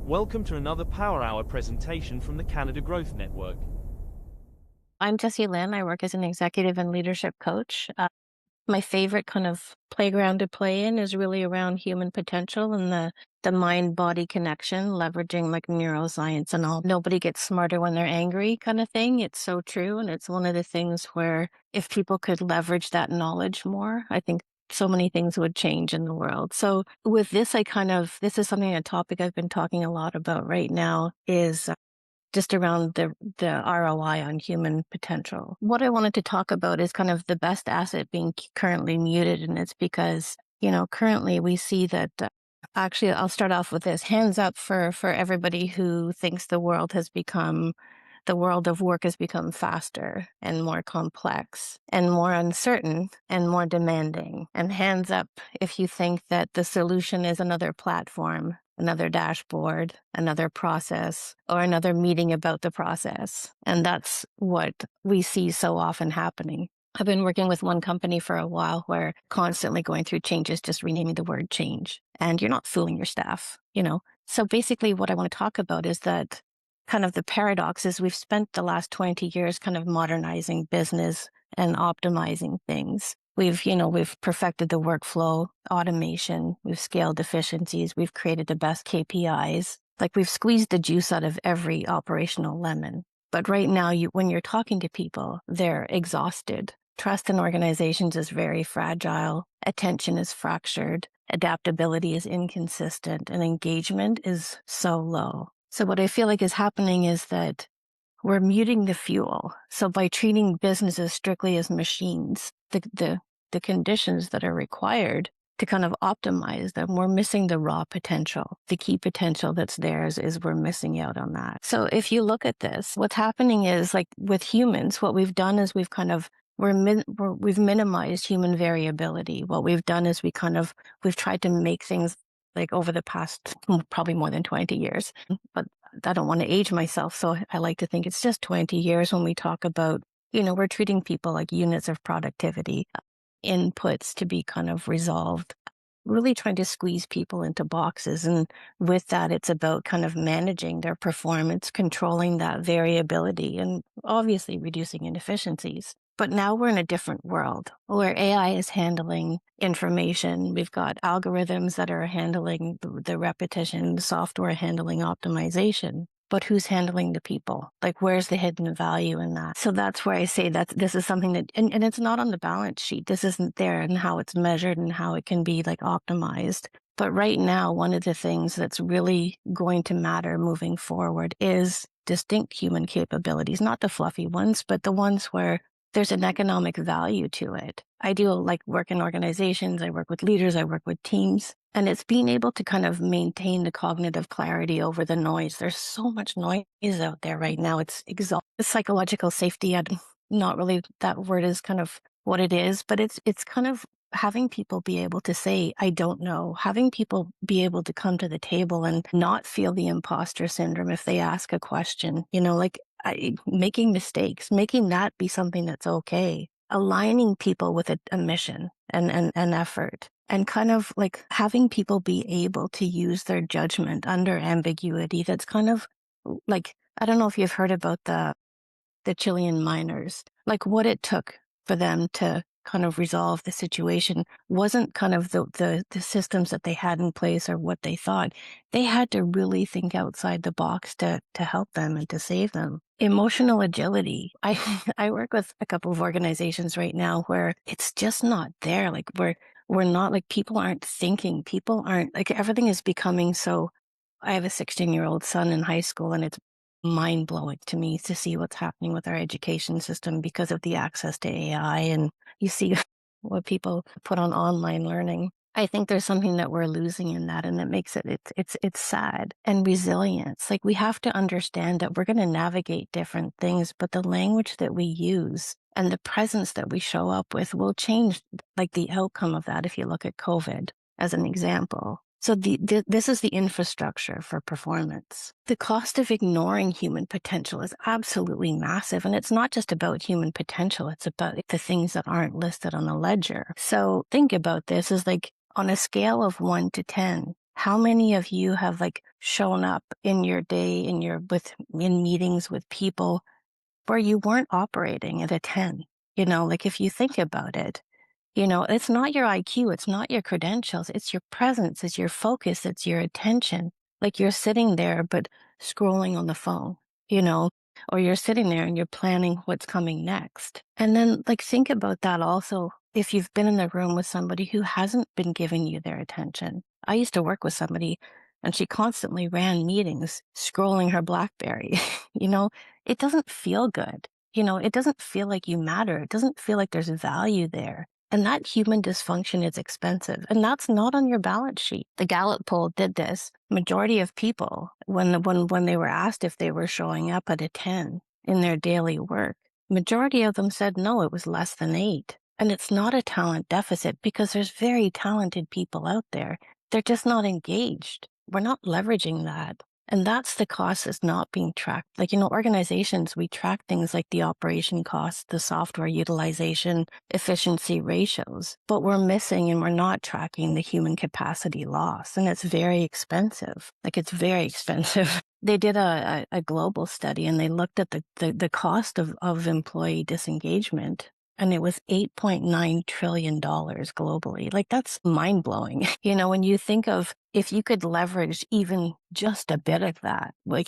Welcome to another Power Hour presentation from the Canada Growth Network. I'm Jessie-Lynn. I work as an executive and leadership coach. My favorite kind of playground to play in is really around human potential and the mind-body connection, leveraging like neuroscience and all. Nobody gets smarter when they're angry kind of thing. It's so true. And it's one of the things where if people could leverage that knowledge more, I think so many things would change in the world. So with this, this is a topic I've been talking a lot about right now is just around the ROI on human potential. What I wanted to talk about is kind of the best asset being currently muted, and it's because, currently we see that, actually, I'll start off with this. Hands up for everybody who thinks the world of work has become faster and more complex and more uncertain and more demanding. And hands up if you think that the solution is another platform, another dashboard, another process, or another meeting about the process. And that's what we see so often happening. I've been working with one company for a while where constantly going through changes, just renaming the word change. And you're not fooling your staff. So basically what I want to talk about is that kind of the paradox is we've spent the last 20 years kind of modernizing business and optimizing things. We've perfected the workflow, automation, we've scaled efficiencies, we've created the best KPIs. Like we've squeezed the juice out of every operational lemon. But right now, when you're talking to people, they're exhausted. Trust in organizations is very fragile. Attention is fractured. Adaptability is inconsistent, and engagement is so low. So what I feel like is happening is that we're muting the fuel. So by treating businesses strictly as machines, the conditions that are required to kind of optimize them, we're missing the raw potential. The key potential that's theirs is we're missing out on that. So if you look at this, what's happening is like with humans, what we've done is we've minimized human variability. What we've done is we've tried to make things like over the past probably more than 20 years, but I don't want to age myself. So I like to think it's just 20 years when we talk about, we're treating people like units of productivity, inputs to be kind of resolved, really trying to squeeze people into boxes. And with that, it's about kind of managing their performance, controlling that variability, and obviously reducing inefficiencies. But now we're in a different world where AI is handling information. We've got algorithms that are handling the repetition, the software handling optimization. But who's handling the people? Like, where's the hidden value in that? So that's where I say that this is something that, and it's not on the balance sheet. This isn't there and how it's measured and how it can be like optimized. But right now, one of the things that's really going to matter moving forward is distinct human capabilities, not the fluffy ones, but the ones where there's an economic value to it. I do like work in organizations, I work with leaders, I work with teams, and it's being able to kind of maintain the cognitive clarity over the noise. There's so much noise out there right now. It's exhausting. Psychological safety, not really that word is kind of what it is, but it's kind of having people be able to say, I don't know, having people be able to come to the table and not feel the imposter syndrome if they ask a question, making mistakes, making that be something that's okay, aligning people with a mission and an effort, and kind of like having people be able to use their judgment under ambiguity. That's kind of like, I don't know if you've heard about the Chilean miners, like what it took for them to kind of resolve the situation wasn't kind of the systems that they had in place or what they thought. They had to really think outside the box to help them and to save them. Emotional agility. I work with a couple of organizations right now where it's just not there. Like we're not, like, people aren't thinking. People aren't, like, everything is becoming so. I have a 16-year-old son in high school, and it's mind-blowing to me to see what's happening with our education system because of the access to AI, and you see what people put on online learning. I think there's something that we're losing in that, and it makes it's sad. And resilience. Like, we have to understand that we're going to navigate different things, but the language that we use and the presence that we show up with will change, like, the outcome of that. If you look at COVID as an example. So this is the infrastructure for performance. The cost of ignoring human potential is absolutely massive. And it's not just about human potential. It's about the things that aren't listed on the ledger. So think about this as like on a scale of 1 to 10, How many of you have like shown up in your day in meetings with people where you weren't operating at a 10? Like if you think about it, it's not your IQ, it's not your credentials, it's your presence, it's your focus, it's your attention. Like you're sitting there, but scrolling on the phone, you know, or you're sitting there and you're planning what's coming next. And then, like, think about that also if you've been in the room with somebody who hasn't been giving you their attention. I used to work with somebody and she constantly ran meetings scrolling her Blackberry. you know, it doesn't feel good. It doesn't feel like you matter. It doesn't feel like there's value there. And that human dysfunction is expensive. And that's not on your balance sheet. The Gallup poll did this. Majority of people, when they were asked if they were showing up at a 10 in their daily work, majority of them said no, it was less than 8. And it's not a talent deficit because there's very talented people out there. They're just not engaged. We're not leveraging that. And that's the cost that's not being tracked. Like, organizations, we track things like the operation costs, the software utilization, efficiency ratios, but we're missing and we're not tracking the human capacity loss. And it's very expensive. Like, it's very expensive. They did a global study and they looked at the cost of employee disengagement. And it was $8.9 trillion globally. Like, that's mind blowing. When you think of if you could leverage even just a bit of that, like,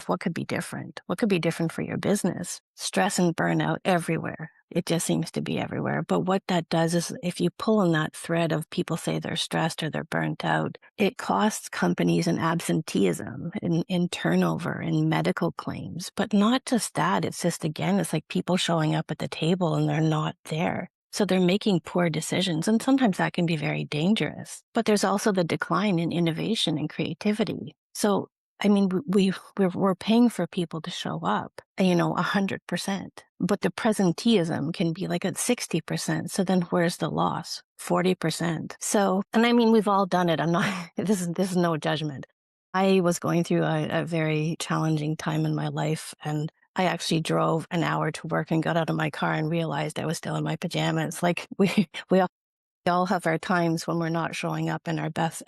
what could be different? What could be different for your business? Stress and burnout everywhere. It just seems to be everywhere. But what that does is if you pull on that thread of people say they're stressed or they're burnt out, it costs companies in absenteeism, in turnover, in medical claims. But not just that. It's just, again, it's like people showing up at the table and they're not there. So they're making poor decisions, and sometimes that can be very dangerous. But there's also the decline in innovation and creativity. So, I mean, we're paying for people to show up, 100%. But the presenteeism can be like at 60%. So then where's the loss? 40%. So, and I mean, we've all done it. I'm not, this is no judgment. I was going through a very challenging time in my life, and I actually drove an hour to work and got out of my car and realized I was still in my pajamas. Like we all have our times when we're not showing up in our best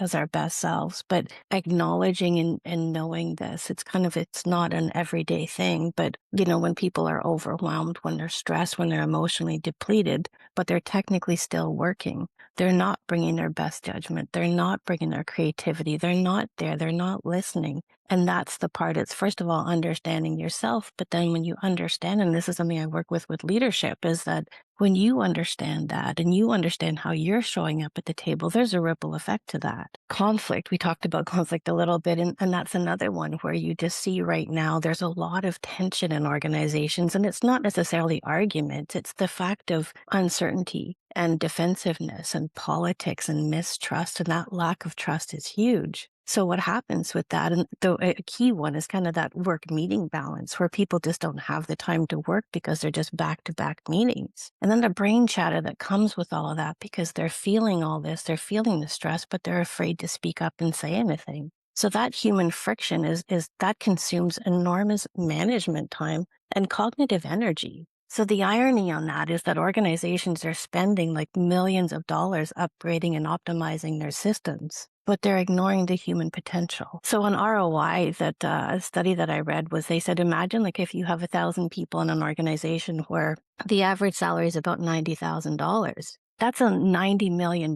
selves, but acknowledging and knowing this, it's not an everyday thing. But, when people are overwhelmed, when they're stressed, when they're emotionally depleted, but they're technically still working, they're not bringing their best judgment. They're not bringing their creativity. They're not there. They're not listening. And that's the part. It's first of all, understanding yourself. But then when you understand, and this is something I work with leadership, is that when you understand that and you understand how you're showing up at the table, there's a ripple effect to that. Conflict, we talked about conflict a little bit, and that's another one where you just see right now there's a lot of tension in organizations, and it's not necessarily arguments, it's the fact of uncertainty and defensiveness and politics and mistrust, and that lack of trust is huge. So what happens with that, and a key one is kind of that work meeting balance where people just don't have the time to work because they're just back-to-back meetings. And then the brain chatter that comes with all of that because they're feeling all this, they're feeling the stress, but they're afraid to speak up and say anything. So that human friction is that consumes enormous management time and cognitive energy. So the irony on that is that organizations are spending like millions of dollars upgrading and optimizing their systems, but they're ignoring the human potential. So on ROI, that a study that I read was they said, imagine like if you have 1,000 people in an organization where the average salary is about $90,000. That's a $90 million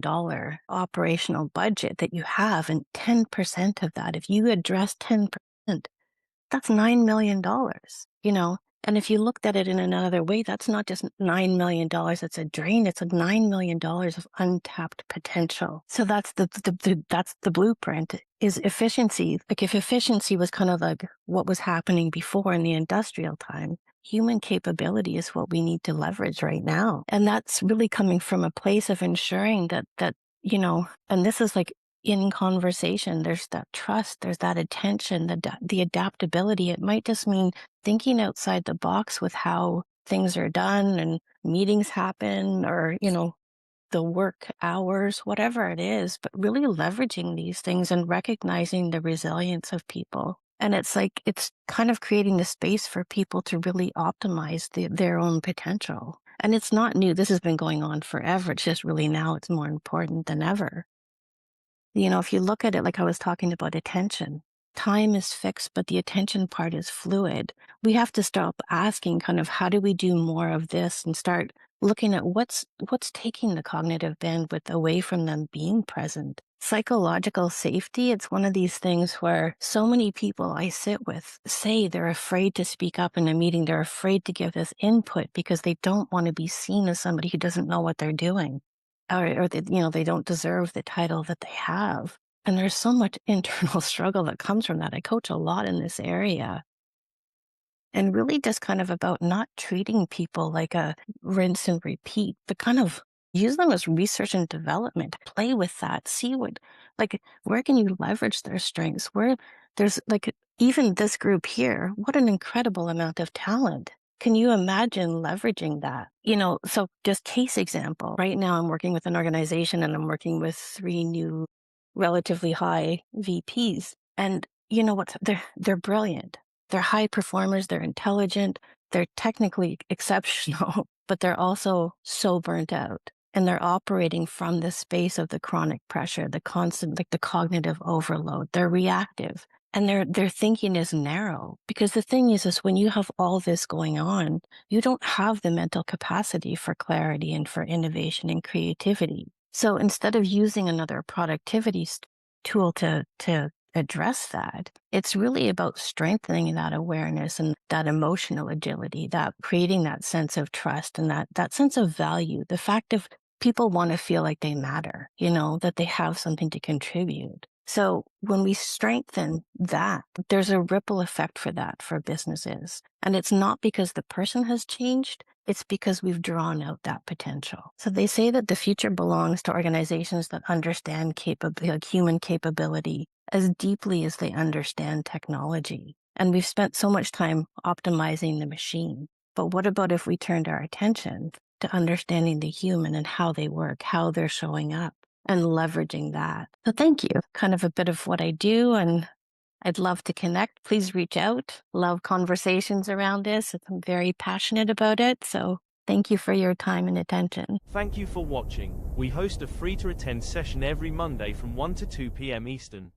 operational budget that you have, and 10% of that, if you address 10%, that's $9 million, And if you looked at it in another way, that's not just $9 million that's a drain, it's a $9 million of untapped potential. So that's that's the blueprint, is efficiency. Like if efficiency was kind of like what was happening before in the industrial time, human capability is what we need to leverage right now. And that's really coming from a place of ensuring that, and this is like in conversation, there's that trust, there's that attention, the adaptability. It might just mean thinking outside the box with how things are done and meetings happen, or, the work hours, whatever it is, but really leveraging these things and recognizing the resilience of people. And it's kind of creating the space for people to really optimize their own potential. And it's not new. This has been going on forever. It's just really now it's more important than ever. If you look at it, like I was talking about attention, time is fixed, but the attention part is fluid. We have to stop asking kind of how do we do more of this and start looking at what's taking the cognitive bandwidth away from them being present. Psychological safety, it's one of these things where so many people I sit with say they're afraid to speak up in a meeting. They're afraid to give this input because they don't want to be seen as somebody who doesn't know what they're doing or they don't deserve the title that they have. And there's so much internal struggle that comes from that. I coach a lot in this area and really just kind of about not treating people like a rinse and repeat, but kind of use them as research and development. Play with that. See where can you leverage their strengths? Where there's even this group here, what an incredible amount of talent. Can you imagine leveraging that? So just case example, right now I'm working with an organization and I'm working with 3 new relatively high VPs. And you know what? They're brilliant. They're high performers, they're intelligent, they're technically exceptional, but they're also so burnt out. And they're operating from the space of the chronic pressure, the constant, like the cognitive overload. They're reactive and their thinking is narrow. Because the thing is when you have all this going on, you don't have the mental capacity for clarity and for innovation and creativity. So instead of using another productivity tool to address that, it's really about strengthening that awareness and that emotional agility, that creating that sense of trust and that sense of value. The fact of people want to feel like they matter, that they have something to contribute. So when we strengthen that, there's a ripple effect for that for businesses. And it's not because the person has changed, it's because we've drawn out that potential. So they say that the future belongs to organizations that understand human capability as deeply as they understand technology. And we've spent so much time optimizing the machine. But what about if we turned our attention to understanding the human and how they work, how they're showing up, and leveraging that? So thank you. Kind of a bit of what I do, and I'd love to connect. Please reach out. Love conversations around this. I'm very passionate about it. So thank you for your time and attention. Thank you for watching. We host a free to attend session every Monday from 1 to 2 p.m. Eastern.